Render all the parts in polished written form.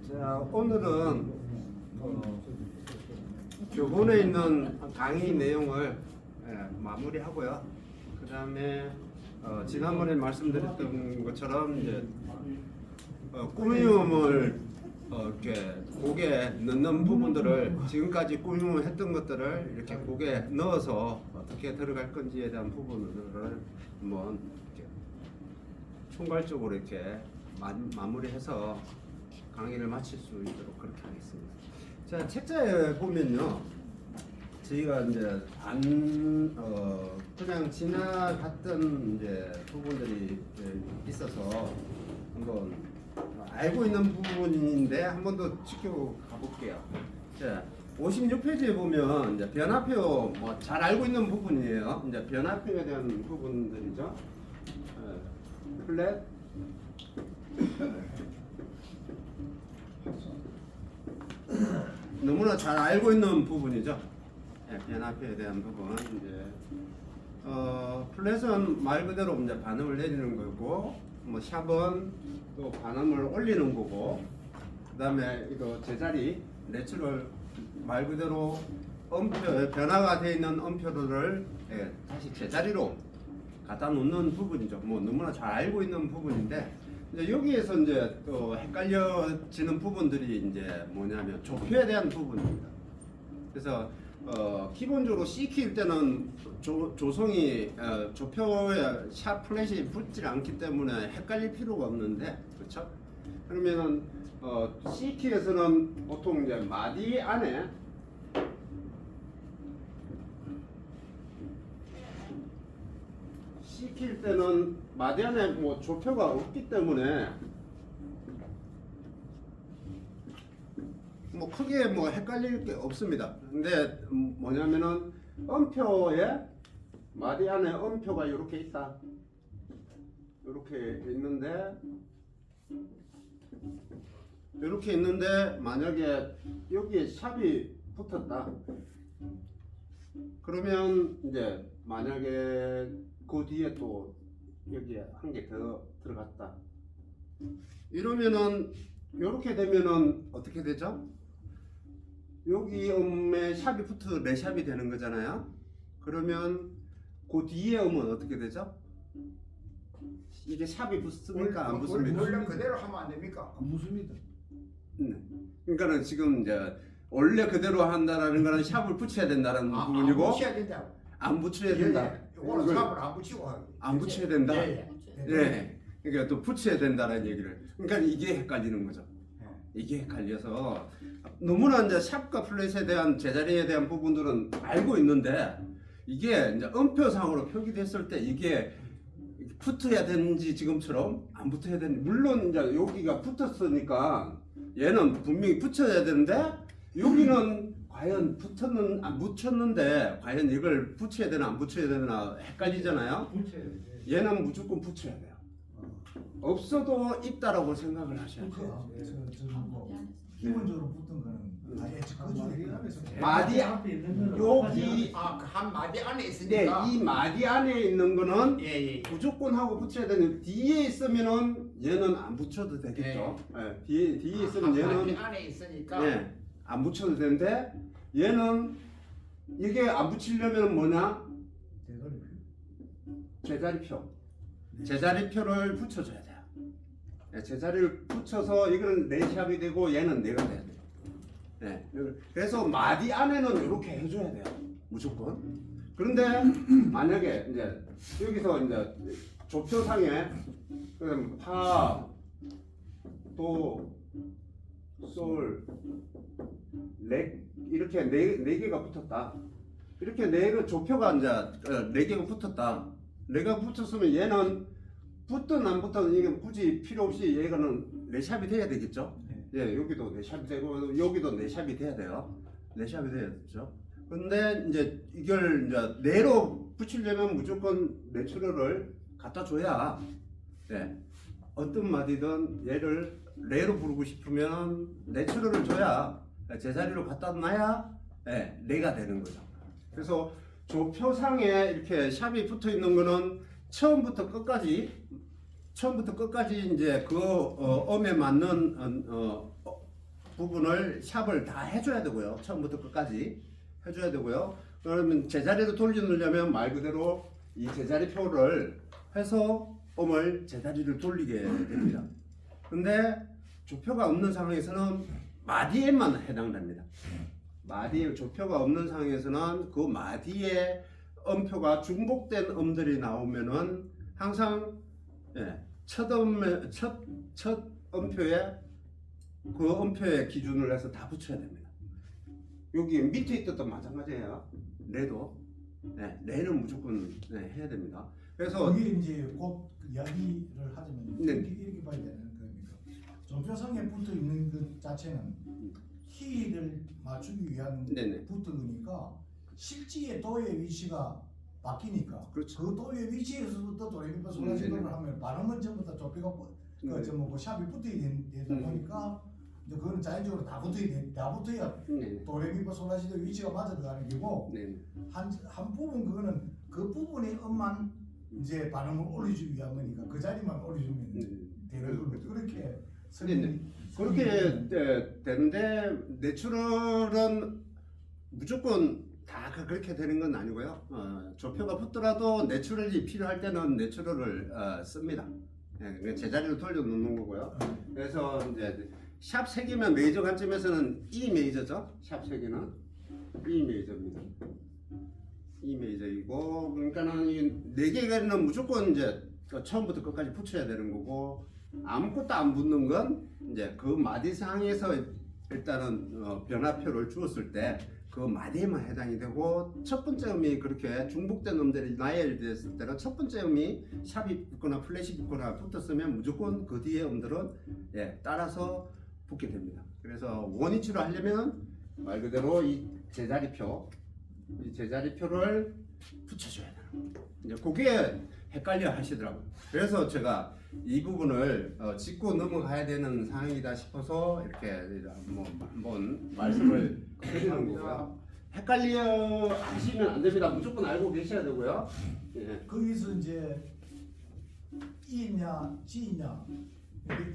자, 오늘은 교본에 있는 강의 내용을 마무리하고요. 그 다음에 지난번에 말씀드렸던 것처럼 이제 꾸밈을 이렇게 곡에 넣는 부분들을 지금까지 꾸밈을 했던 것들을 이렇게 곡에 넣어서 어떻게 들어갈 건지에 대한 부분들을 한번 이렇게 총괄적으로 이렇게 마무리해서 강의를 마칠 수 있도록 그렇게 하겠습니다. 자, 책자에 보면요, 저희가 이제 그냥 지나갔던 이제 부분들이 있어서 한번 알고 있는 부분인데 한 번 더 지켜가 볼게요. 자, 56페이지에 보면 이제 변화표 뭐 잘 알고 있는 부분이에요. 이제 변화표에 대한 부분들이죠. 플랫, 너무나 잘 알고 있는 부분이죠. 변화표에 대한 부분. 이제 플랫은 말 그대로 이제 반음을 내리는 거고, 뭐 샵은 또 반음을 올리는 거고, 그다음에 이거 제자리 내추럴 말 그대로 음표 변화가 되어 있는 음표를 다시 제자리로 갖다 놓는 부분이죠. 뭐 너무나 잘 알고 있는 부분인데, 이제 여기에서 이제 또 헷갈려지는 부분들이 이제 뭐냐면 조표에 대한 부분입니다. 그래서 기본적으로 C키일 때는 조성이 조표에 샵 플랫이 붙지 않기 때문에 헷갈릴 필요가 없는데, 그렇죠? 그러면은 C키에서는 보통 이제 마디 안에 C키일 때는 마디 안에 뭐 조표가 없기 때문에 뭐 크게 뭐 헷갈릴 게 없습니다. 근데 뭐냐면은 음표에 마디 안에 음표가 이렇게 있다. 이렇게 있는데 만약에 여기에 샵이 붙었다. 그러면 이제 만약에 그 뒤에 또 여기에 한 개 더 들어갔다. 이러면은 이렇게 되면은 어떻게 되죠? 여기 음에 샵이 붙어 네 샵이 되는 거잖아요. 그러면 그 뒤에 음은 어떻게 되죠? 이게 샵이 붙습니까? 안 붙습니까? 원래 그대로 하면 안 됩니까? 안 붙습니다. 그러니까는 지금 이제 원래 그대로 한다라는 거는 샵을 붙여야 된다는 부분이고, 안 붙여야 된다고. 안 붙여야 된다. 이거는 샵을 안 붙이고 하기. 안 붙여야 된다. 예, 예. 그러니까 또 붙여야 된다는 얘기를. 그러니까 이게 헷갈리는 거죠. 예. 이게 헷갈려서 너무나 이제 샵과 플랫에 대한 제자리에 대한 부분들은 알고 있는데, 이게 이제 음표상으로 표기됐을 때 이게 붙어야 되는지 지금처럼 안 붙어야 되는지, 물론 이제 여기가 붙었으니까 얘는 분명히 붙여야 되는데, 여기는 과연 붙었는 안 붙였는데 과연 이걸 붙여야 되나 안 붙여야 되나 헷갈리잖아요. 얘는 무조건 붙여야 돼요. 없어도 있다라고 생각을 하셔야 돼요. 뭐 기본적으로 붙은 거는 아예 마디 여기 한 마디 안에 네, 있으니까. 이 마디 안에 있는 거는 예. 무조건 하고 붙여야 되는, 뒤에 있으면은 얘는 안 붙여도 되겠죠. 뒤에 있으면 마디 얘는 안에 있으니까. 예, 안 붙여도 되는데, 얘는 이게 안 붙이려면 뭐냐? 제자리표. 제자리표를 붙여줘야 돼요. 예, 제자리를 붙여서 이거는 네 샵이 되고 얘는 네가 돼야 돼요. 예, 그래서 마디 안에는 이렇게 해줘야 돼요. 무조건. 그런데 만약에 이제 여기서 이제 조표상에 그럼 파, 도, 솔, 레 이렇게 네 개가 붙었다. 이렇게 네 개 조표가 이제 네 개가 붙었다. 네 개가 붙었으면 얘는 붙든 안 붙든 이게 굳이 필요 없이 얘가는 네 샵이 돼야 되겠죠. 예, 여기도 네 샵이 되고 여기도 네 샵이 돼야 돼요. 네 샵이 돼야죠. 근데 이제 이걸 이제 네로 붙이려면 무조건 내추럴을 갖다 줘야, 예, 어떤 마디든 얘를 레로 부르고 싶으면 내추럴을 줘야, 제자리로 갖다 놔야 예, 레가 되는 거죠. 그래서 조표상에 이렇게 샵이 붙어 있는 거는 처음부터 끝까지 처음부터 끝까지 이제 그 음에 맞는 부분을 샵을 다 해줘야 되고요. 처음부터 끝까지 해줘야 되고요. 그러면 제자리로 돌리려면 말 그대로 이 제자리표를 해서 음을 제자리를 돌리게 됩니다. 근데 조표가 없는 상황에서는 마디에만 해당됩니다. 마디에 조표가 없는 상황에서는 그 마디에 음표가 중복된 음들이 나오면은 항상 첫 음표에 그 음표의 기준을 해서 다 붙여야 됩니다. 여기 밑에 있던 것도 마찬가지예요. 레도 레는 무조건 해야 됩니다. 그래서 거기 이제 곧 이야기를 하자면 네. 이렇게 봐야 되는 겁니까? 조표성에 붙어 있는 그 자체는 키를 맞추기 위한 네네. 붙은 거니까 실지의 도의 위치가 바뀌니까 그렇죠. 그 도의 위치에서부터 도레미파솔라시도를 네네. 하면 발음은 전부 다 조표가 그 샵이 붙어야 되다 보니까 이제 그거는 자연적으로 다 붙어야 네네. 도레미파솔라시도 위치가 맞아 들어가는 거고 네네. 한 부분 그거는 그 부분의 음만 이제 발음을 올려주기 위한 거니까 그 자리만 올려주면 되는 거고 그렇게 네네. 그렇게 되는데 내추럴은 무조건 다 그렇게 되는 건 아니고요. 조표가 붙더라도 내추럴이 필요할 때는 내추럴을 씁니다. 제자리로 돌려 놓는 거고요. 그래서 이제 샵 3개면 메이저 관점에서는 E 메이저죠. 샵 3개는 E 메이저입니다. E 메이저이고 그러니까는 이 4개는 무조건 이제 처음부터 끝까지 붙여야 되는 거고 아무것도 안 붙는 건 이제 그 마디상에서 일단은 변화표를 주었을 때 그 마디에만 해당이 되고 첫 번째 음이 그렇게 중복된 음들이 나열됐을 때는 첫 번째 음이 샵이 붙거나 플랫이 붙거나 붙었으면 무조건 그 뒤에 음들은 따라서 붙게 됩니다. 그래서 원위치로 하려면 말 그대로 이 제자리표를 붙여줘야 돼요. 이제 그게 헷갈려 하시더라고요. 그래서 제가 이 부분을 짚고 넘어가야 되는 상황이다 싶어서 이렇게 한번 말씀을 드리는 거고요. 헷갈려 하시면 안 됩니다. 무조건 알고 계셔야 되고요. 거기서 이제 E냐 G냐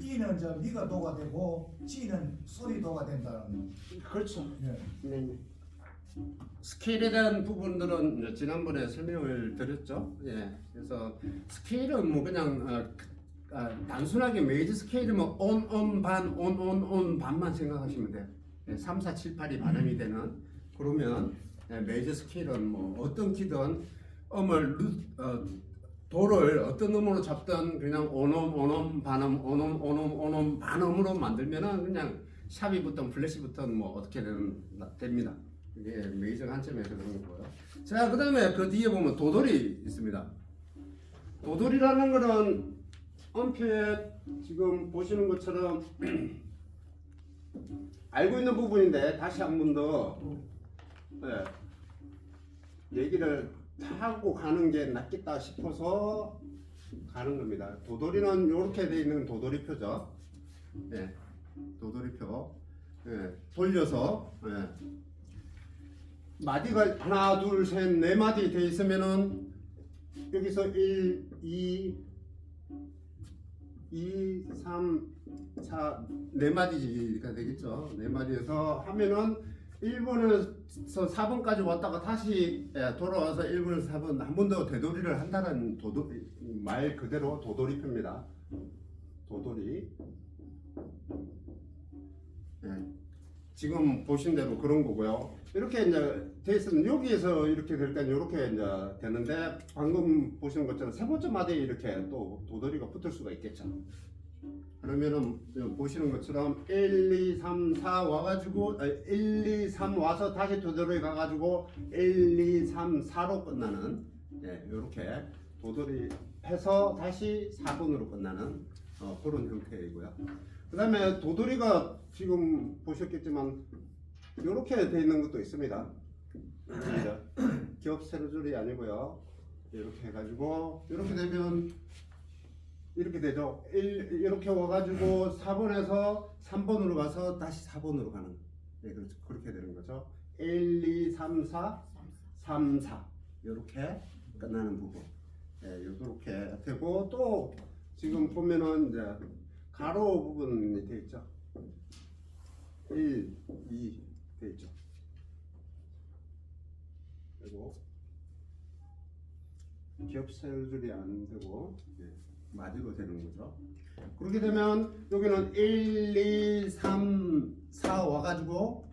E는 저 미가 도가 되고 G는 소리 도가 된다는 그렇죠. 예. 네. 스케일에 대한 부분들은 지난번에 설명을 드렸죠. 그래서 스케일은 뭐 그냥 단순하게 메이저 스케일이면 on 반만 생각하시면 돼요. 3, 4, 7, 8이 반음이 되는 그러면 메이저 스케일은 뭐 어떤 키든 음을 도를 어떤 음으로 잡든 그냥 온음 반음 반음으로 만들면은 그냥 샵이 붙든 플랫이 붙든 뭐 어떻게 됩니다. 이게 메이저 관점에서 그런 거고요. 자, 그다음에 그 뒤에 보면 도돌이 있습니다. 도돌이라는 거는 음표에 지금 보시는 것처럼 알고 있는 부분인데 다시 한 번 더 얘기를 하고 가는 게 낫겠다 싶어서 가는 겁니다. 도돌이는 이렇게 돼 있는 도돌이표죠. 도돌이표. 돌려서 마디가 하나, 둘, 셋, 네 마디 돼 있으면은 여기서 1, 2, 3, 4, 네 마디가 되겠죠. 네 마디에서 하면은 1번에서 4번까지 왔다가 다시 돌아와서 1번에서 4번 한 번 더 되돌이를 한다는 말 그대로 도돌이표입니다. 도돌이. 지금 보신 대로 그런 거고요. 이렇게 이제 돼 있으면 여기에서 이렇게 될 때는 이렇게 이제 되는데 방금 보시는 것처럼 세 번째 마디에 이렇게 또 도돌이가 붙을 수가 있겠죠. 그러면은 보시는 것처럼 1, 2, 3, 4 와가지고 1, 2, 3 와서 다시 도돌이 가가지고 1, 2, 3, 4로 끝나는 이렇게 도돌이 해서 다시 4번으로 끝나는 그런 형태이고요. 그 다음에 도돌이가 지금 보셨겠지만 이렇게 돼 있는 것도 있습니다. 기업 세로줄이 아니고요. 이렇게 해가지고 이렇게 되면 이렇게 되죠. 이렇게 와가지고 4번에서 3번으로 가서 다시 4번으로 가는 그렇죠. 그렇게 되는 거죠. 1, 2, 3, 4, 3, 4 이렇게 끝나는 부분. 이렇게 되고 또 지금 보면은 이제 가로 부분이 돼 있죠. 1, 2 돼 있죠. 그리고 겹셀들이 안 되고 마디로 되는 거죠. 그렇게 되면 여기는 1, 2, 3, 4 와가지고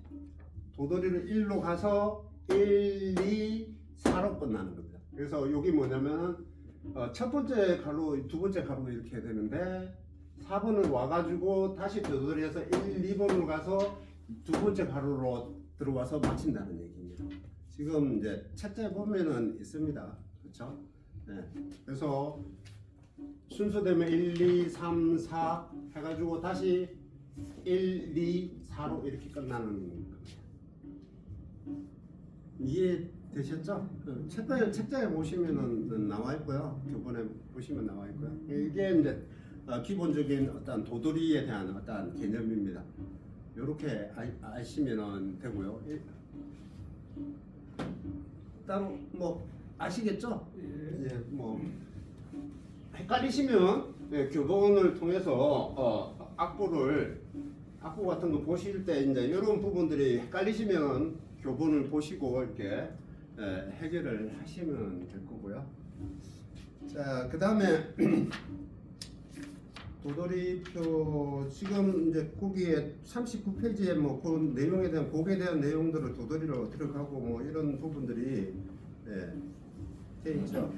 도돌이를 1로 가서 1, 2, 4로 끝나는 겁니다. 그래서 여기 뭐냐면 첫 번째 가로, 두 번째 가로 이렇게 되는데 4번을 와가지고 다시 도돌이에서 1, 2번으로 가서 두 번째 가로로 들어와서 마친다는 얘기입니다. 지금 이제 책자에 보면은 있습니다. 그렇죠? 네. 그래서 순서되면 1, 2, 3, 4 해가지고 다시 1, 2, 4로 이렇게 끝나는 겁니다. 이해되셨죠? 그 책자에 보시면은 나와 있고요. 교본에 보시면 나와 있고요. 이게 이제 기본적인 어떤 도돌이에 대한 어떤 개념입니다. 이렇게 아시면 되고요. 따로 뭐 아시겠죠? 예, 뭐 헷갈리시면 교본을 통해서 악보 같은 거 보실 때 이제 이런 부분들이 헷갈리시면 교본을 보시고 이렇게 해결을 하시면 될 거고요. 자, 그 다음에 도돌이표 지금 이제 거기에 39페이지에 뭐 그 내용에 대한 곡에 대한 내용들을 도돌이를 어떻게 하고 뭐 이런 부분들이 돼 있죠.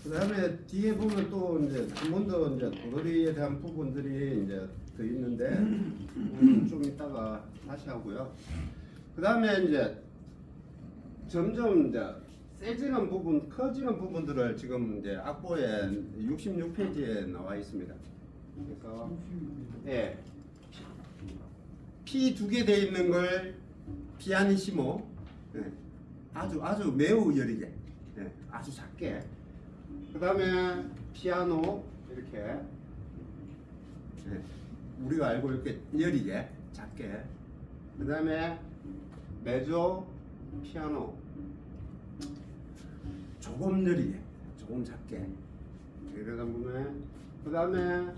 그 다음에 뒤에 보면 또 이제 한 번 더 이제 도돌이에 대한 부분들이 이제 더 있는데 좀 이따가 다시 하고요. 그 다음에 이제 점점 이제 세지는 부분, 커지는 부분들을 지금 이제 악보에 66페이지에 나와 있습니다. 그래서 예, P 두 개 돼 있는 걸 피아니시모, 아주 매우 여리게, 아주 작게. 그 다음에 피아노 이렇게 우리가 알고 이렇게 여리게 작게. 그 다음에 메조 피아노 조금 여리게 조금 작게. 그러다 보면 그 다음에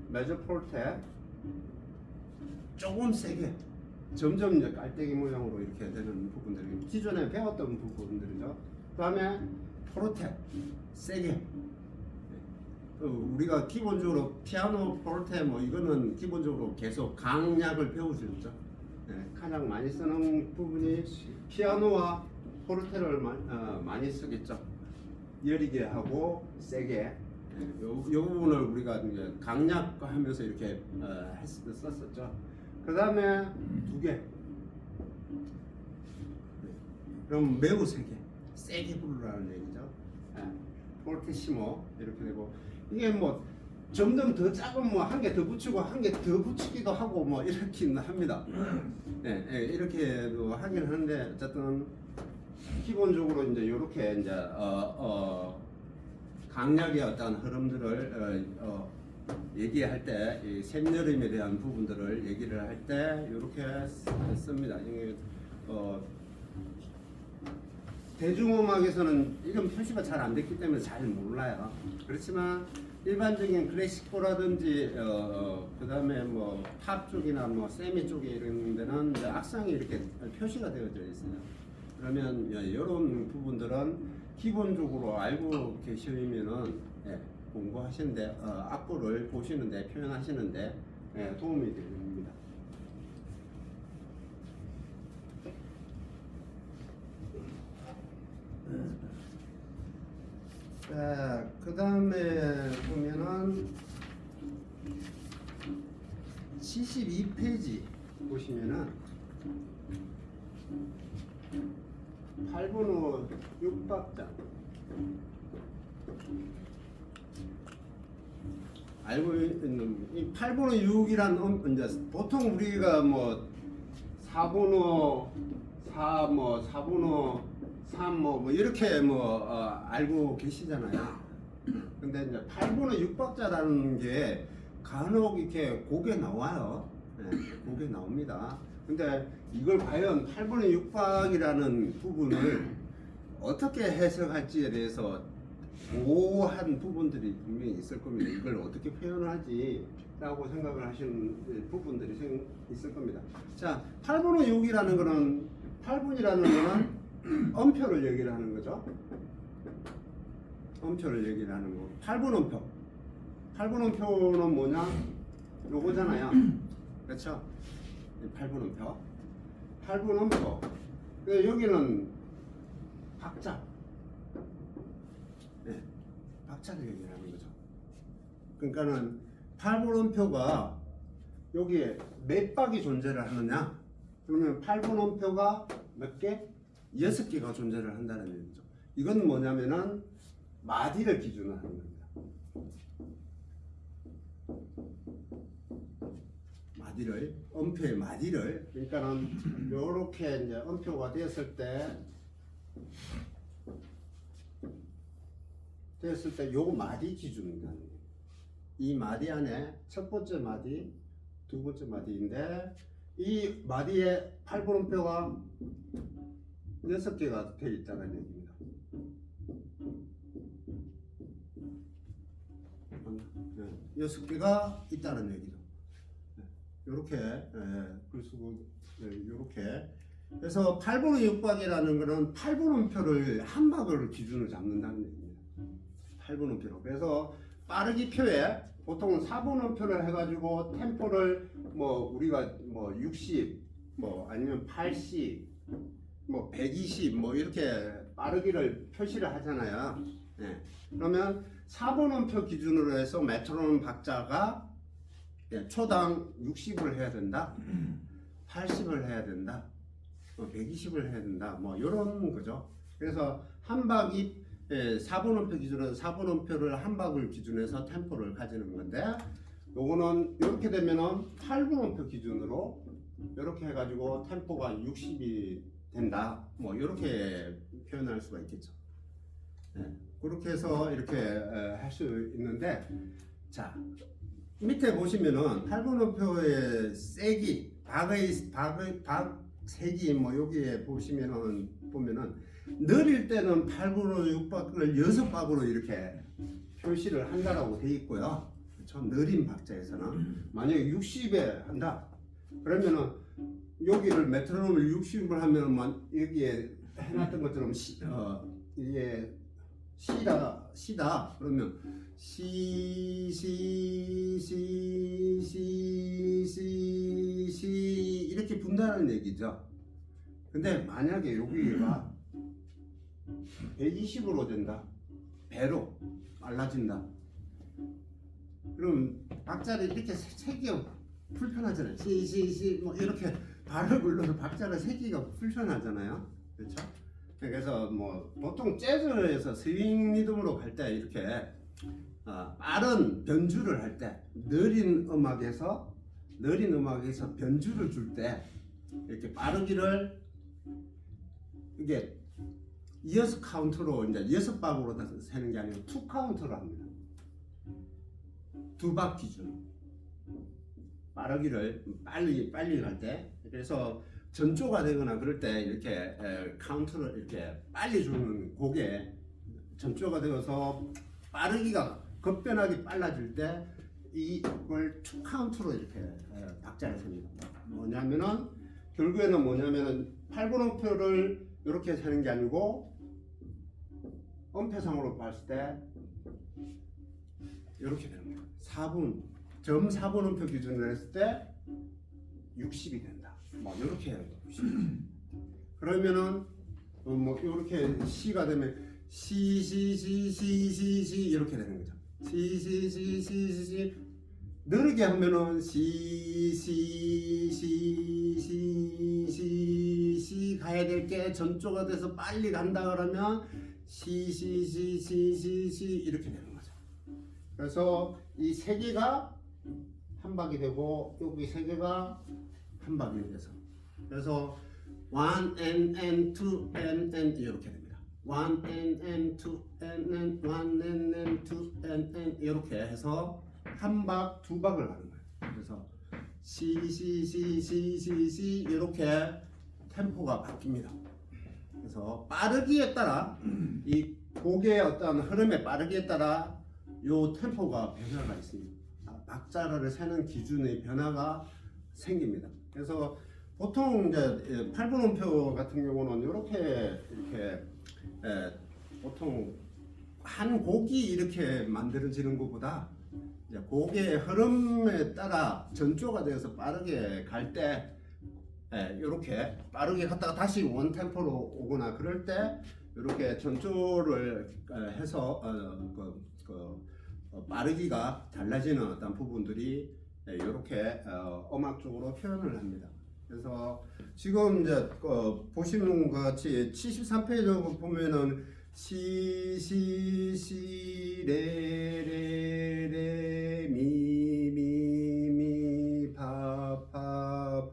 메조 폴테 조금 세게 점점 이제 깔때기 모양으로 이렇게 되는 부분들이 기존에 배웠던 부분들이죠. 그 다음에 포르테 세게. 우리가 기본적으로 피아노 포르테 뭐 이거는 기본적으로 계속 강약을 배우셨죠. 가장 많이 쓰는 부분이 피아노와 포르테를 많이 쓰겠죠. 여리게 하고 세게. 요 부분을 우리가 이제 강약하면서 이렇게 썼었죠. 그 다음에 두 개. 그럼 매우 세게 부르라는 얘기죠. 포르테시모 이렇게 되고 이게 뭐 점점 더 작은 뭐 한 개 더 붙이고 한 개 더 붙이기도 하고 뭐 이렇게 합니다. 이렇게도 하긴 하는데 어쨌든 기본적으로 이제 이렇게 이제 강약의 어떤 흐름들을 얘기할 때 이 샘여름에 대한 부분들을 얘기를 할 때 이렇게 씁니다. 이게 대중음악에서는 이런 표시가 잘 안 됐기 때문에 잘 몰라요. 그렇지만 일반적인 클래식보라든지 그 다음에 뭐 팝 쪽이나 뭐 세미 쪽에 이런 데는 이제 악상이 이렇게 표시가 되어져 있어요. 그러면 이런 부분들은 기본적으로 알고 계시면은 공부하시는데 악보를 보시는데 표현하시는데 도움이 됩니다. 자, 그 다음에 보면은 72페이지 보시면은 8번호 6박자 알고 있는 이 8번호 6이란 이제 보통 우리가 뭐 4번호 4 뭐 4번호 3 뭐 이렇게 뭐 알고 계시잖아요. 근데 이제 8번호 6박자라는 게 간혹 이렇게 곡에 나와요. 곡에 나옵니다. 근데 이걸 과연 8분의 6박이라는 부분을 어떻게 해석할지에 대해서 모호한 부분들이 분명히 있을 겁니다. 이걸 어떻게 표현하지? 라고 생각을 하시는 부분들이 있을 겁니다. 자, 8분의 6이라는 거는 8분이라는 거는 엄표를 얘기를 하는 거죠. 엄표를 얘기를 하는 거. 8분 엄표. 8분 엄표는 뭐냐? 요거잖아요. 그렇죠? 8분 엄표. 8분 엄표. 여기는 박자. 네, 박자를 얘기를 하는 거죠. 그러니까는 8분 엄표가 여기에 몇 박이 존재를 하느냐? 그러면 8분 엄표가 몇 개? 6개가 존재를 한다는 얘기죠. 이건 뭐냐면은 마디를 기준으로 하는 겁니다. 마디를, 엄표의 마디를, 그러니까는 요렇게 이제 엄표가 되었을 때 요 마디 기준입니다. 이 마디 안에 첫 번째 마디, 두 번째 마디인데 이 마디에 8분 엄표가 6개가 되어 있다는 얘기입니다. 6개가 있다는 얘기죠. 이렇게 이렇게 그래서 8분의 6박이라는 거는 8분 엄표를 한 박을 기준으로 잡는다는 얘기입니다. 8분 엄표로. 그래서 빠르기 표에 보통 4분 엄표를 해가지고 템포를 뭐 우리가 뭐 60, 뭐 아니면 80, 뭐 120, 뭐 이렇게 빠르기를 표시를 하잖아요. 네. 그러면 4분 엄표 기준으로 해서 메트로놈 박자가 초당 60을 해야 된다, 80을 해야 된다, 120을 해야 된다, 뭐 이런 거죠. 그래서 한 박이 4분 엄표 기준으로 4분 엄표를 한 박을 기준해서 템포를 가지는 건데, 요거는 이렇게 되면은 8분 엄표 기준으로 이렇게 해가지고 템포가 60이 된다, 뭐 이렇게 표현할 수가 있겠죠. 네. 그렇게 해서 이렇게 할 수 있는데, 자 밑에 보시면은 8분 엄표의 세기, 박 세기 뭐 여기에 보면은 느릴 때는 8분의 6박을 6박으로 이렇게 표시를 한다라고 돼 있고요. 그렇죠? 느린 박자에서는 만약에 60에 한다 그러면은 여기를 메트로놈을 60을 하면은 여기에 해놨던 것처럼 이게 시다 그러면 시 이렇게 분다는 얘기죠. 근데 만약에 여기가 120으로 된다, 배로 빨라진다, 그럼 박자를 이렇게 세기가 불편하잖아요. 뭐 이렇게 발을 불러서 박자를 세기가 불편하잖아요. 그렇죠? 그래서 뭐 보통 재즈에서 스윙 리듬으로 갈 때 이렇게 빠른 변주를 할 때 느린 음악에서 변주를 줄 때 이렇게 빠르기를 이게 이어서 카운트로 이제 6박으로 세는 게 아니고 2 카운트로 합니다. 2박 기준. 빠르기를 빨리 갈 때, 그래서 전조가 되거나 그럴 때 이렇게 카운트를 이렇게 빨리 주는 곡에 전조가 되어서 빠르기가 급변하게 빨라질 때 이걸 2 카운트로 이렇게 박자를 셉니다. 뭐냐면은 결국에는 뭐냐면은 8분 엄표를 이렇게 세는 게 아니고 엄표상으로 봤을 때 이렇게 되는 거예요. 4분 엄표 기준으로 했을 때 60이 된다. 뭐 이렇게 그러면은 뭐 이렇게 시가 되면 시 이렇게 되는 거죠. 시 느리게 하면은 시 가야 될 게 전조가 돼서 빨리 간다 그러면 시 이렇게 되는 거죠. 그래서 이 세 개가 한 박이 되고 여기 세 개가 한 박이 돼서 그래서 1 and 2 and 이렇게 됩니다. 1 and 2 and 1 and 2 and 이렇게 해서 한 박, 두 박을 가는 거예요. 그래서 C 이렇게 템포가 바뀝니다. 그래서 빠르기에 따라 이 곡의 어떤 흐름의 빠르기에 따라 요 템포가 변화가 있습니다. 박자를 세는 기준의 변화가 생깁니다. 그래서 보통 이제 8분음표 같은 경우는 이렇게 보통 한 곡이 이렇게 만들어지는 것보다 이제 곡의 흐름에 따라 전조가 되어서 빠르게 갈 때 이렇게 빠르게 갔다가 다시 원 템포로 오거나 그럴 때 이렇게 전조를 해서 빠르기가 달라지는 어떤 부분들이 이렇게 음악적으로 표현을 합니다. 그래서 지금 이제 보시는 것 같이 73페이지 보면은 레 미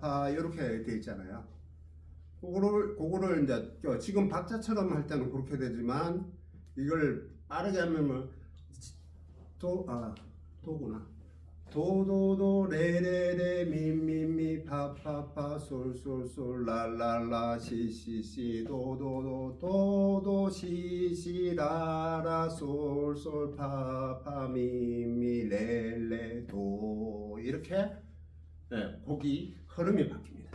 파 이렇게 돼 있잖아요. 그거를 이제 지금 박자처럼 할 때는 그렇게 되지만 이걸 빠르게 하면 도구나. 도도도 레레레 미미미 파파파 솔솔솔 라라라 시시시 도도도 도도 시시 라라 솔솔 파파 미미 레레 도 이렇게 곡이 흐름이 바뀝니다.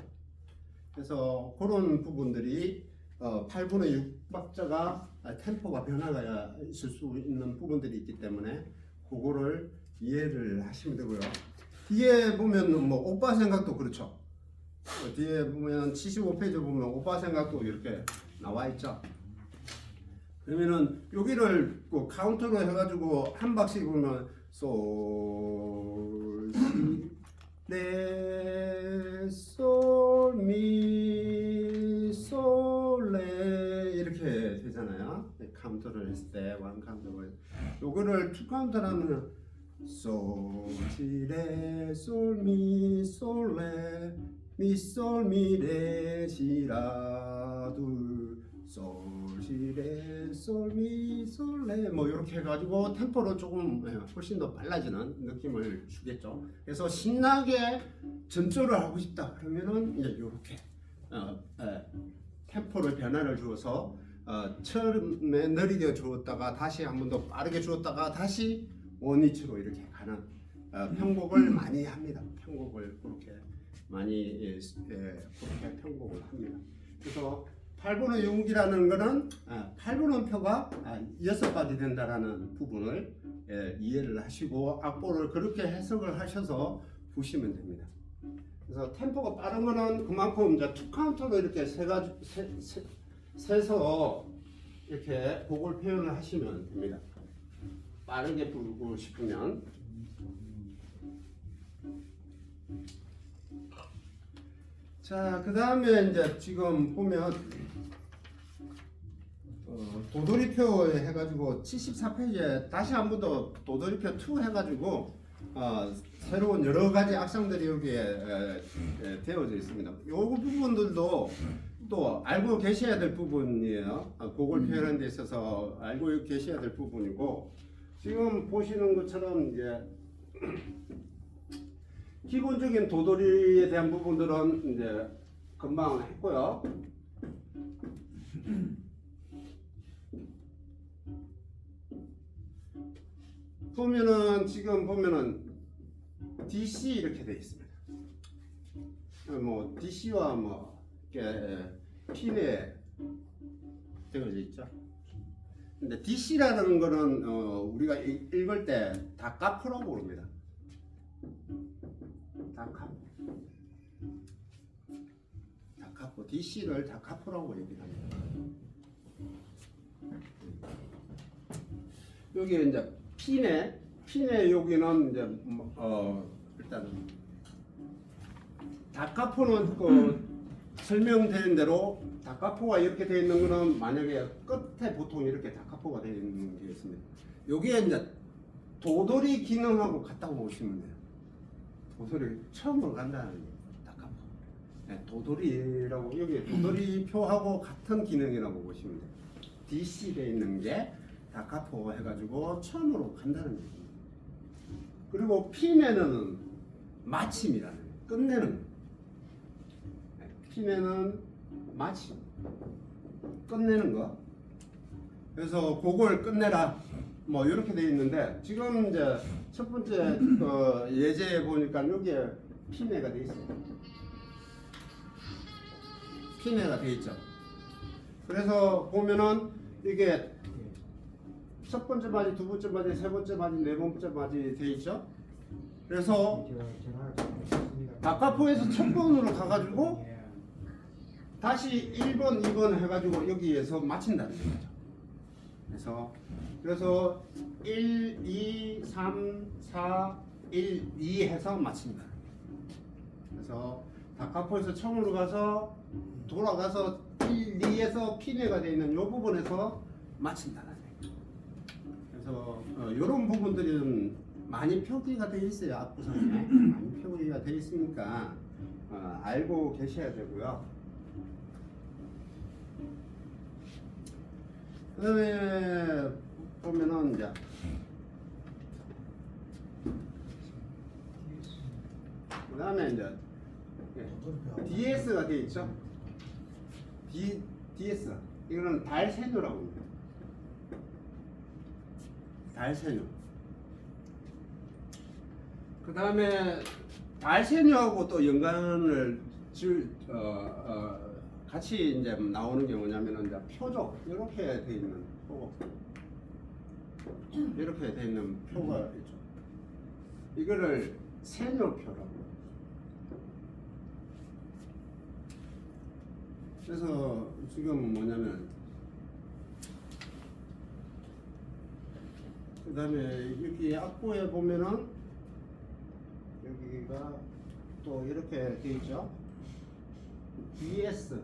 그래서 그런 부분들이 8분의 6박자가 템포가 변화가 있을 수 있는 부분들이 있기 때문에 그거를 이해를 하시면 되고요. 뒤에 보면 뭐 오빠 생각도 그렇죠. 뒤에 보면 75페이지 보면 오빠 생각도 이렇게 나와 있죠. 그러면은 여기를 카운터로 해가지고 한 박씩 보면 솔, 시, 레, 솔, 미, 솔, 레 이렇게 되잖아요. 카운터를 했을 때 원 카운터로 요거를 투 카운터를 하면 솔, 시, 레, 솔, 미, 솔, 레, 미, 솔, 미, 레, 시, 라, 둘, 솔, 시, 레, 솔, 미, 솔, 레 뭐 이렇게 해가지고 템포로 조금 훨씬 더 빨라지는 느낌을 주겠죠. 그래서 신나게 전조를 하고 싶다 그러면은 이제 이렇게 템포를 변화를 주어서 처음에 느리게 주었다가 다시 한 번 더 빠르게 주었다가 다시 원위치로 이렇게 가는 편곡을 많이 합니다. 편곡을 그렇게 많이 그렇게 편곡을 합니다. 그래서 8분의 6이라는 거는 8분음표가 6가지 된다라는 부분을 이해를 하시고 악보를 그렇게 해석을 하셔서 보시면 됩니다. 그래서 템포가 빠른 거는 그만큼 이제 투 카운터로 이렇게 세서 이렇게 곡을 표현을 하시면 됩니다. 빠르게 부르고 싶으면. 자, 그 다음에 이제 지금 보면 도돌이표 해가지고 74페이지에 다시 한 번 더 도돌이표 2 해가지고 새로운 여러 가지 악상들이 여기에 되어져 있습니다. 요 부분들도 또 알고 계셔야 될 부분이에요. 곡을 표현하는 데 있어서 알고 계셔야 될 부분이고, 지금 보시는 것처럼 이제 기본적인 도돌이에 대한 부분들은 이제 금방 했고요. 보면은 지금 보면은 DC 이렇게 되어 있습니다. 뭐 DC와 뭐 이렇게 핀에 되어져 있죠. 근데 DC라는 거는 우리가 읽을 때 다카프라고 부릅니다. 다카프 DC를 다카프라고 얘기합니다. 여기 이제 핀에 여기는 이제 일단 다카포는 설명되는 대로 다카포가 이렇게 되어 있는 거는 만약에 끝에 보통 이렇게 다카포가 되어 있는 게 있습니다. 여기에 이제 도돌이 기능하고 같다고 보시면 돼요. 도돌이 처음으로 간다는 게 다카포. 네, 도돌이라고 여기 도돌이 표하고 같은 기능이라고 보시면 돼요. DC 되어 있는 게 다카포 해가지고 처음으로 간다는 얘기입니다. 그리고 핀에는 마침이라는 거예요. 끝내는 피내는 마치 끝내는 거. 그래서 그걸 끝내라 뭐 이렇게 돼 있는데 지금 이제 첫 번째 그 예제에 보니까 여기에 피내가 돼 있어요. 피내가 돼 있죠. 그래서 보면은 이게 첫 번째 마디, 두 번째 마디, 세 번째 마디, 네 번째 마디 돼 있죠. 그래서 바카포에서 첫 번으로 가가지고 다시 1번, 2번 해가지고 여기에서 마친다는 거죠. 그래서 1, 2, 3, 4, 1, 2 해서 마친다. 그래서 다카포에서 처음으로 가서 돌아가서 1, 2에서 피내가 되어 있는 이 부분에서 마친다는 거죠. 그래서 이런 부분들은 많이 표기가 되어 있어요. 앞부분에 많이 표기가 되어 있으니까 알고 계셔야 되고요. 그다음에 보면은 이제 그다음에 이제 DS가 돼 있죠. DS 이거는 달세뇨라고 합니다. 달세뇨. 그다음에 달세뇨하고 또 연관을 같이 이제 나오는 게 뭐냐면은 이제 표적 이렇게 돼 있는 표고 이렇게 돼 있는 표가 있죠. 이거를 세뇨표라고. 그래서 지금 뭐냐면 그다음에 여기 악보에 보면은 여기가 또 이렇게 돼 있죠. DS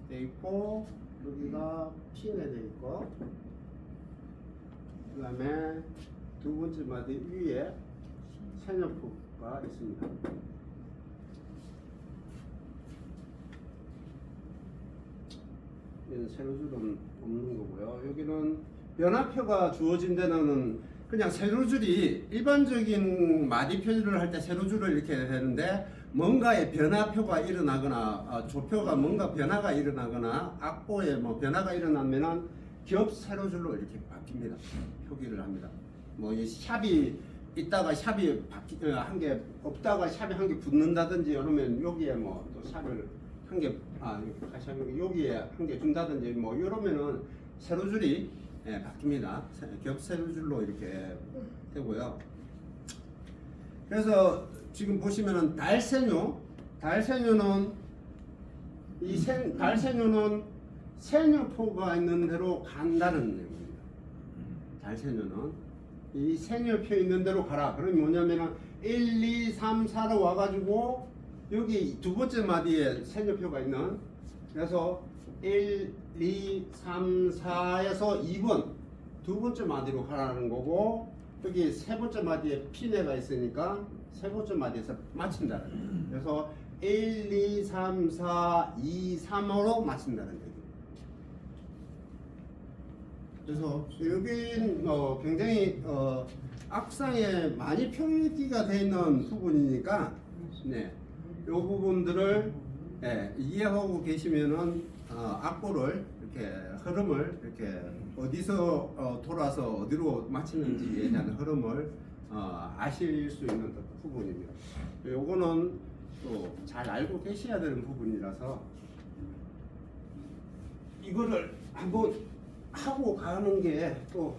돼 있고 여기가 P네 돼 있고 그다음에 두 번째 마디 위에 세뇨표가 있습니다. 여기는 세로줄은 없는 거고요. 여기는 변화표가 주어진 데는 그냥 세로줄이 일반적인 마디 표기를 할 때 세로줄을 이렇게 되는데 뭔가의 변화표가 일어나거나 조표가 뭔가 변화가 일어나거나 악보에 뭐 변화가 일어나면은 겹 세로줄로 이렇게 바뀝니다. 표기를 합니다. 뭐 이 샵이 있다가 샵이 한 개 없다가 샵이 한 개 붙는다든지 이러면 여기에 뭐 또 샵을 한 개 다시 한번 여기에 한 개 준다든지 뭐 이러면은 세로줄이 바뀝니다. 겹 세로줄로 이렇게 되고요. 그래서 지금 보시면은 달세뇨는 달세뇨는 세뇨표가 있는 대로 간다는 내용입니다. 달세뇨는 이 세뇨표 있는 대로 가라. 그럼 뭐냐면은 1, 2, 3, 4로 와가지고 여기 두 번째 마디에 세뇨표가 있는 그래서 1, 2, 3, 4에서 2번 두 번째 마디로 가라는 거고 여기 세 번째 마디에 피네가 있으니까 세 번째 마디에서 마친다는 거예요. 그래서 1, 2, 3, 4, 2, 3으로 마친다는 얘기예요. 그래서 여긴 굉장히 악상에 많이 표기가 되어 있는 부분이니까 네, 이 부분들을 이해하고 계시면은 악보를 이렇게 흐름을 이렇게 어디서 돌아서 어디로 마치는지에 대한 흐름을 아실 수 있는 부분입니다. 요거는 또 잘 알고 계셔야 되는 부분이라서 이거를 한번 하고 가는 게 또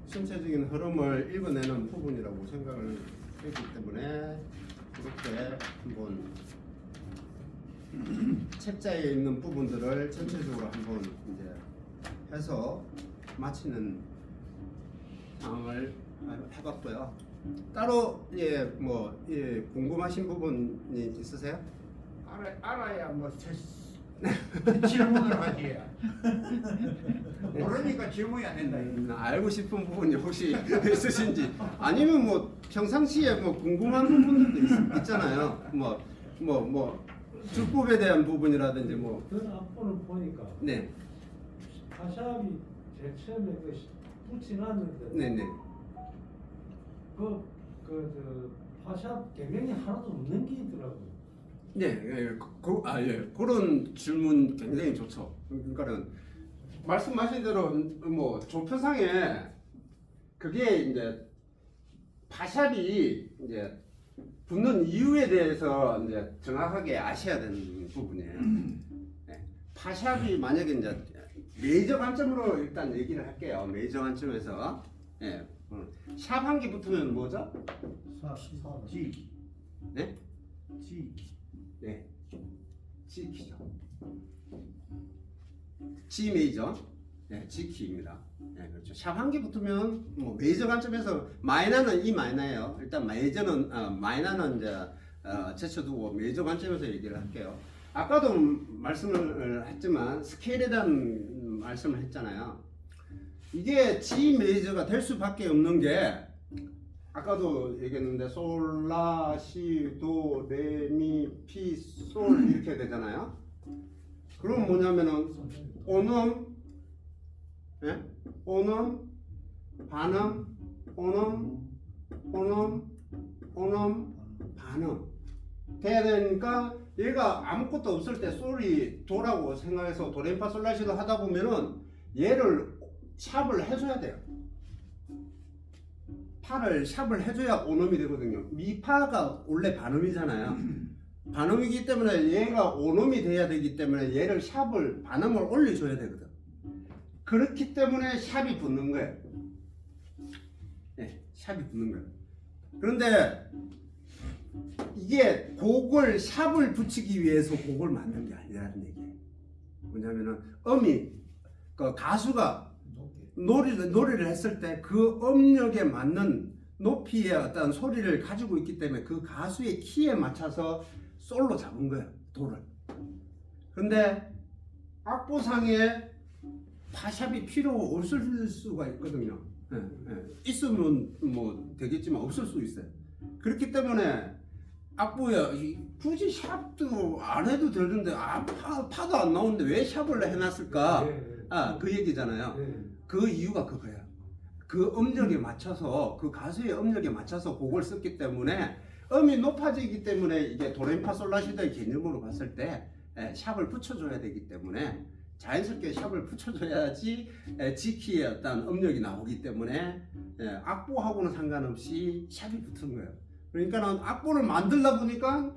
전체적인 흐름을 읽어내는 부분이라고 생각을 했기 때문에 이렇게 한번 책자에 있는 부분들을 전체적으로 한번 이제 해서 마치는 상황을 해봤고요. 따로 궁금하신 부분이 있으세요? 알아야 뭐 질문을 하지. 모르니까 질문이 안 된다. 알고 싶은 부분이 혹시 있으신지 아니면 뭐 평상시에 뭐 궁금한 부분들도 있잖아요. 뭐 주법에 대한 부분이라든지 뭐. 그 앞부분을 보니까 네. 가샵이 제일 처음에 그 붙여놨는데 네네. 그 파샵 개명이 하나도 없는 게 있더라고요. 네, 예, 그런 질문 굉장히 좋죠. 그러니까는 말씀하신 대로 뭐 조표상에 그게 이제 파샵이 이제 붙는 이유에 대해서 이제 정확하게 아셔야 되는 부분이에요. 네, 파샵이 만약에 이제 메이저 관점으로 일단 얘기를 할게요. 메이저 관점에서 예, 샵 한 개 붙으면 뭐죠? G. 네? G. 네, G 키죠. G 메이저, 네, G 키입니다. 네, 그렇죠. 샵 한 개 붙으면 뭐 메이저 관점에서 마이너는 이 마이너예요. 일단 메이저는 마이너는 이제 제쳐두고 메이저 관점에서 얘기를 할게요. 아까도 말씀을 했지만 스케일에 대한 말씀을 했잖아요. 이게 G 메이저가 될 수밖에 없는 게 아까도 얘기했는데 솔, 라, 시, 도, 레, 미, 피, 솔 이렇게 되잖아요. 그럼 뭐냐면은 오음, 예? 오음, 반음, 오음, 반음 돼야 되니까 얘가 아무것도 없을 때 솔이 도라고 생각해서 도레미파 솔라시도 하다 보면은 얘를 샵을 해줘야 돼요. 파를 샵을 해줘야 오음이 되거든요. 미파가 원래 반음이잖아요. 반음이기 때문에 얘가 오음이 돼야 되기 때문에 얘를 샵을 반음을 올려줘야 되거든. 그렇기 때문에 샵이 붙는 거예요. 네, 샵이 붙는 거예요. 그런데 이게 곡을 샵을 붙이기 위해서 곡을 만든 게 아니라는 얘기예요. 뭐냐면은 그 가수가 노래를 했을 때 그 음역에 맞는 높이의 어떤 소리를 가지고 있기 때문에 그 가수의 키에 맞춰서 솔로 잡은 거예요, 도를. 근데 악보상에 파샵이 필요 없을 수가 있거든요. 있으면 뭐 되겠지만 없을 수 있어요. 그렇기 때문에 악보에 굳이 샵도 안 해도 되는데 파도 안 나오는데 왜 샵을 해놨을까? 그 얘기잖아요. 그 이유가 그거예요. 그 음역에 맞춰서 그 가수의 음역에 맞춰서 곡을 썼기 때문에 음이 높아지기 때문에 이게 도레미파솔라시도의 개념으로 봤을 때 샵을 붙여줘야 되기 때문에 자연스럽게 샵을 붙여줘야지 G키의 어떤 음역이 나오기 때문에 악보하고는 상관없이 샵이 붙은 거예요. 그러니까는 악보를 만들다 보니까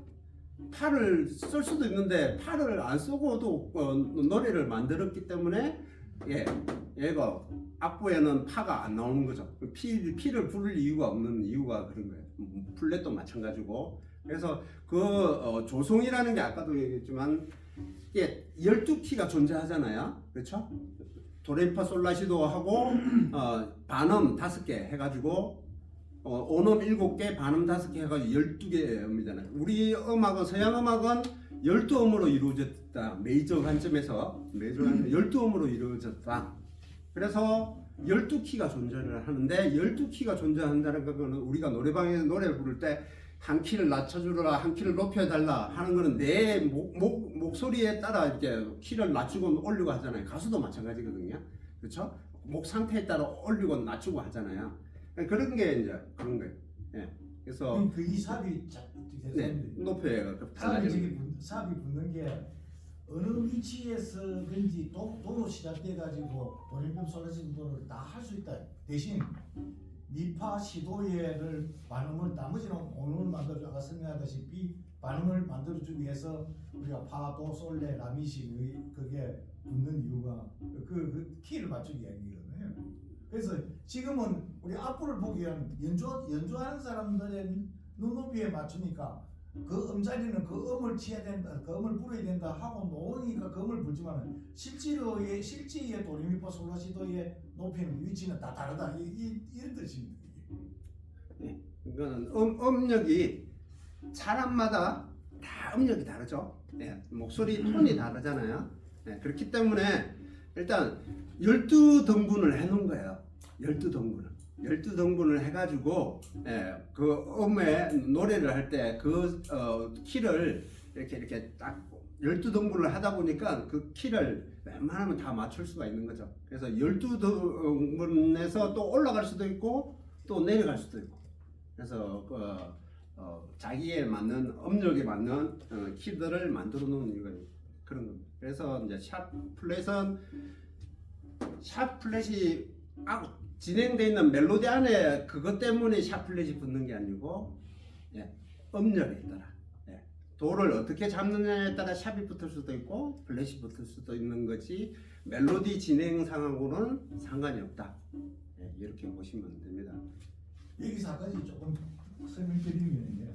파를 쓸 수도 있는데 파를 안 쓰고도 노래를 만들었기 때문에 얘가 악보에는 파가 안 나오는 거죠. 피를 부를 이유가 없는 이유가 그런 거예요. 플랫도 마찬가지고. 그래서 그 조성이라는 게 아까도 얘기했지만 이게 12키가 존재하잖아요. 그렇죠? 도레미파 솔라시도 하고 반음 5개 해가지고 오음 7개, 반음 5개 해가지고 12개의 음이잖아요. 우리 음악은 서양 음악은 12음으로 이루어졌다. 메이저 관점에서 12음으로 이루어졌다. 그래서 12키가 존재를 하는데 12키가 존재한다는 거는 우리가 노래방에서 노래를 부를 때 한 키를 낮춰주라, 한 키를 높여달라 하는 거는 내 목소리에 따라 이렇게 키를 낮추고 올리고 하잖아요. 가수도 마찬가지거든요. 그렇죠? 목 상태에 따라 올리고 낮추고 하잖아요. 그런 게 이제 그런 거예요. 그래서 그 이 삽이 높여야 달라지는 삽이 붙는 게 어느 위치에서든지 도로 시작돼 가지고 도레미 솔라시 도를 다 할 수 있다. 대신 미파 시도예를 반음을 나머지는 오음을 만들어 아까 설명하다시피 반음을 만들어주기 위해서 우리가 파도 솔레 라미시 그게 붙는 이유가 그 키를 맞추기 위함이거든요. 그래서 지금은 우리 악보를 보기 위한 연주하는 사람들의 눈높이에 맞추니까 그 음자리는 그 음을 치야 된다, 그 음을 불어야 된다 하고 놓으니까 그 음을 불지만 실제의 도레미파 솔라시도의 높이는 위치는 다 다르다 이런 뜻입니다. 이거는 음역이 사람마다 다 음역이 다르죠. 목소리 톤이 다르잖아요. 그렇기 때문에 일단 12등분을 해놓은 거예요. 12등분을 해가지고 그 음에 노래를 할 때 그 키를 이렇게 딱 12등분을 하다 보니까 그 키를 웬만하면 다 맞출 수가 있는 거죠. 그래서 12등분에서 또 올라갈 수도 있고 또 내려갈 수도 있고. 그래서 자기에 맞는 음력에 맞는 키들을 만들어 놓은 이유가 그런 겁니다. 그래서 이제 샵 플랫이 진행되어 있는 멜로디 안에 그것 때문에 샵 플랫이 붙는 게 아니고 음력에 따라 도를 어떻게 잡느냐에 따라 샵이 붙을 수도 있고 플랫이 붙을 수도 있는 거지 멜로디 진행상하고는 상관이 없다. 이렇게 보시면 됩니다. 여기서 한 가지 조금 설명드리는 게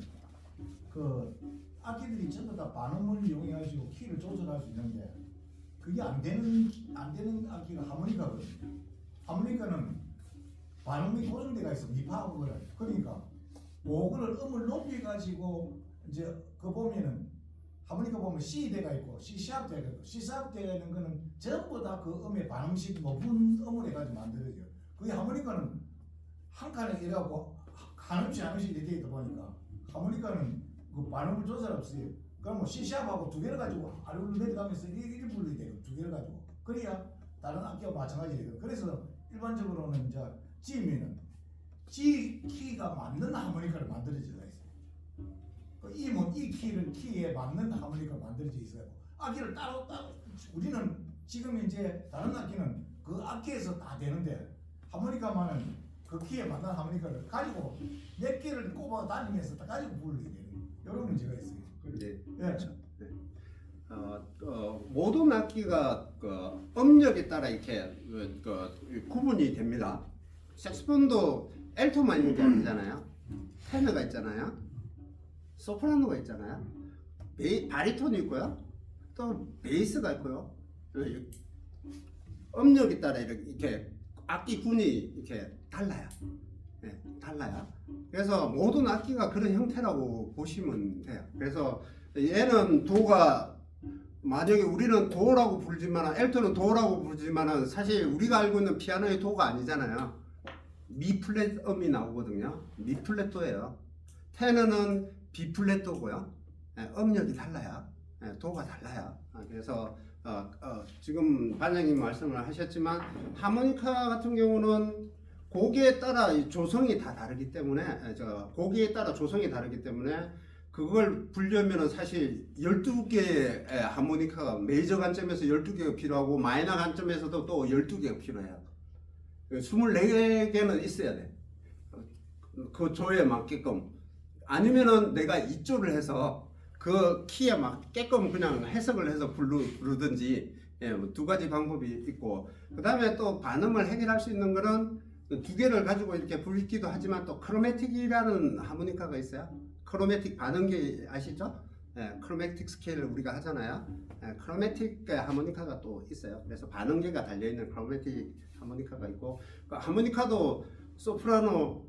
그 악기들이 전부 다 반음을 이용해가지고 키를 조절할 수 있는데 그게 안 되는 악기가 하모니카거든요. 하모니카는 반음이 고정돼가 있어 미파하고 그래. 그러니까 그거를 음을 높여가지고 이제 그 보면은 하모니카 보면 C 대가 있고 C 샵 대가 있고 C 샵 대가 있는 거는 전부 다 그 음의 반음식 높은 음을 해가지고 만들어져요. 그게 하모니카는 한 칸에 이래갖고 한 음씩 한 음씩 이렇게 있다 보니까 하모니카는 그 반음을 조절할 수 있어요. 그럼 뭐 C 샵하고 두 개를 가지고 아래로 내려가면서 이렇게 불러야 돼요. 두 개를 가지고 그래야 다른 악기와 마찬가지예요. 그래서 일반적으로는 이제 G면은 G 키가 맞는 하모니카를 만들어져 있어요. 이 키에 맞는 하모니카가 만들어져 있어요. 악기를 따로 우리는 지금 이제 다른 악기는 그 악기에서 다 되는데 하모니카만은 그 키에 맞는 하모니카를 가지고 몇 개를 꼽아 다니면서 다 가지고 불러야 되는 이런 문제가 있어요. 네, 예. 그렇죠. 네. 모든 악기가 음력에 따라 이렇게 구분이 됩니다. 색소폰도 엘토만 있는 게 아니잖아요. 테너가 있잖아요. 소프라노가 있잖아요. 바리톤이 있고요. 또 베이스가 있고요. 음력에 따라 이렇게 악기 군이 이렇게 달라요. 네, 달라요. 그래서 모든 악기가 그런 형태라고 보시면 돼요. 그래서 얘는 도가 만약에 우리는 도라고 부르지만 엘토는 도라고 부르지만 사실 우리가 알고 있는 피아노의 도가 아니잖아요. 미 플랫 음이 나오거든요. 미 플랫 도예요. 테너는 비 플랫 도고요. 음력이 달라요. 도가 달라요. 그래서 지금 반장님 말씀을 하셨지만 하모니카 같은 경우는 곡에 따라 조성이 다 다르기 때문에 곡에 따라 조성이 다르기 때문에 그걸 불려면은 사실 12개의 하모니카가 메이저 관점에서 12개가 필요하고 마이너 관점에서도 또 12개가 필요해요. 24개는 있어야 돼. 그 조에 맞게끔. 아니면은 내가 이조를 해서 그 키에 맞게끔 그냥 해석을 해서 부르든지 두 가지 방법이 있고 그 다음에 또 반음을 해결할 수 있는 거는 두 개를 가지고 이렇게 부르기도 하지만 또 크로매틱이라는 하모니카가 있어요. 크로매틱 반음기 아시죠? 크로매틱 스케일을 우리가 하잖아요. 크로매틱 하모니카가 또 있어요. 그래서 반음계가 달려있는 크로매틱 하모니카가 있고 그 하모니카도 소프라노,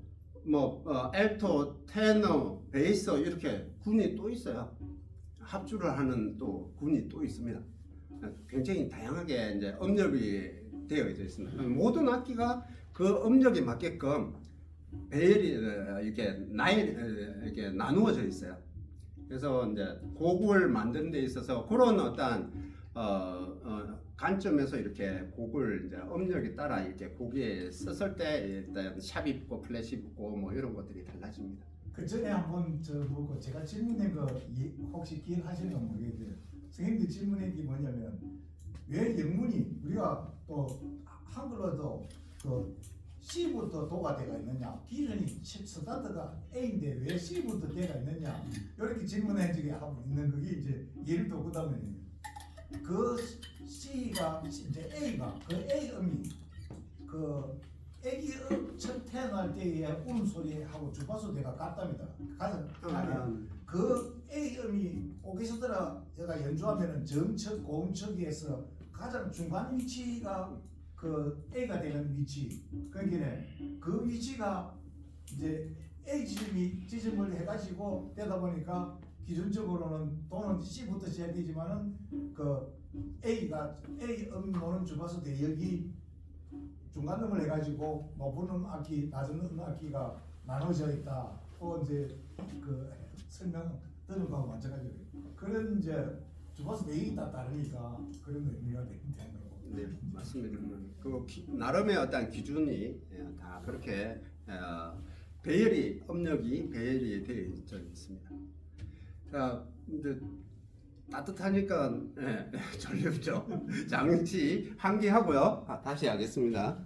엘토, 테너, 베이스 이렇게 군이 또 있어요. 합주를 하는 또 군이 또 있습니다. 굉장히 다양하게 이제 음력이 되어져 있습니다. 모든 악기가 그 음력에 맞게끔 배열이 이렇게 이렇게 나누어져 있어요. 그래서 이제 곡을 만드는 데 있어서 그런 어떤 관점에서 이렇게 곡을 이제 음력에 따라 이렇게 곡에 썼을 때 일단 샵이 붙고 플랫이 붙고 뭐 이런 것들이 달라집니다. 그 전에 한번 뭐고 제가 질문한 거 혹시 기억하시는지 모르겠어요. 선생님들 질문한 게 뭐냐면 왜 영문이 우리가 또 한글로도 그 C부터 도가 돼가 있느냐 기준이 스타트가 A인데 왜 C부터 돼가 있느냐 이렇게 질문한 적이 하고 있는 그게 이제 예를 들어 그다음에 그 C가 이제 A가 그 A 음이 그 애기 첫 태어날 때의 울 소리하고 주파수 대가 같답니다. 가장 그 A 음이 오케스트라가 연주하면은 정척 고음척에서 가장 중간 위치가 그 A가 되는 위치. 그러니까 그 위치가 이제 A 지점을 해가지고 되다 보니까 기준적으로는 또는 C부터 시작되지만은 그 A 음 노는 주파수 대역이 중간음을 해가지고 높은 음 악기, 낮은 음 악기가 나눠져 있다. 또 이제 그 설명 들은 거하고 마찬가지예요. 그런 그건 이제 주파수 내용이 따르니까 그런 의미가 되는 거고. 네, 맞습니다. 나름의 어떤 기준이 다 그렇게 업력이 배열이 되어 있습니다. 자, 이제 따뜻하니까 졸렵죠. 장치 환기하고요. 다시 하겠습니다.